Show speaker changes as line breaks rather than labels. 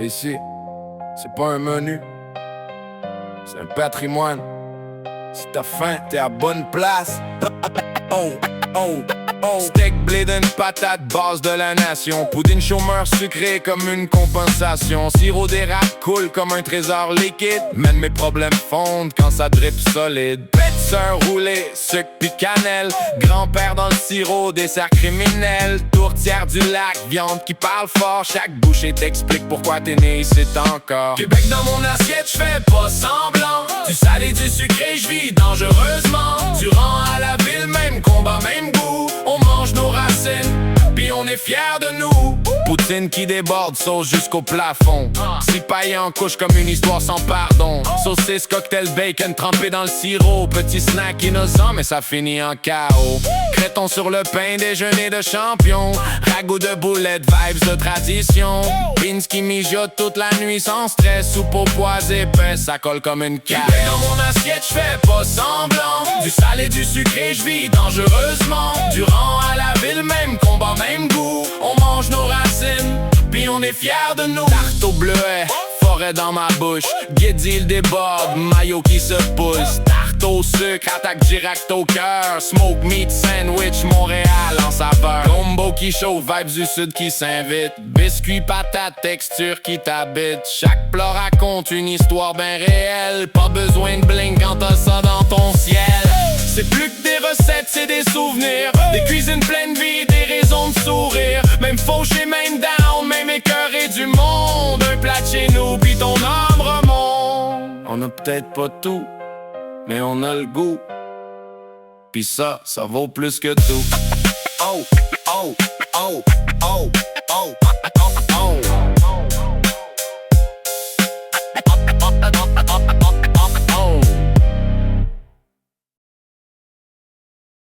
Ici, c'est pas un menu, c'est un patrimoine. Si t'as faim, t'es à bonne place. Oh, oh, oh. Steak, blé d'une patate, base de la nation. Poudine chômeur sucré comme une compensation. Sirop d'érable coule comme un trésor liquide. Même mes problèmes fondent quand ça drip solide. Sœur roulée, sucre pis cannelle. Grand-père dans le sirop, dessert criminel. Tourtière du lac, viande qui parle fort. Chaque bouchée t'explique pourquoi t'es né ici encore. Québec dans mon assiette, j'fais pas semblant. Du salé, du sucré, j'vis dangereusement. Du rang à la ville, même combat, même goût. On mange nos racines, pis on est fiers de nous. Poutine qui déborde, sauce jusqu'au plafond. Cipaille en couche comme une histoire sans pardon. Saucisse, cocktail, bacon trempé dans le sirop. Petit snack innocent, mais ça finit en chaos. Créton sur le pain, déjeuner de champion. Ragoût de boulettes, vibes de tradition. Beans qui mijotent toute la nuit sans stress. Soupe aux pois épais, ça colle comme une caisse. Dans mon assiette, j'fais pas semblant. Du salé, du sucré, j'vis dangereusement. Du rang à la ville, même combat, même goût. On mange nos racines, pis on est fiers de nous. Tarte au bleuet, forêt dans ma bouche. Guédille déborde, maillot qui se pousse. Tarte au sucre, attaque direct au cœur. Smoke meat sandwich, Montréal en saveur. Combo qui chauffe, vibes du sud qui s'invite. Biscuit, patate, texture qui t'habite. Chaque plat raconte une histoire bien réelle. Pas besoin de bling quand t'as ça dans ton ciel. C'est plus que des recettes, c'est des souvenirs. Des cuisines pleines de vie, des raisons de sourire. Même fauché, même down, même écœuré du monde. Un plat de chez nous, pis ton âme remonte. On a peut-être pas tout, mais on a le goût. Pis ça vaut plus que tout. Oh, oh, oh, oh, oh.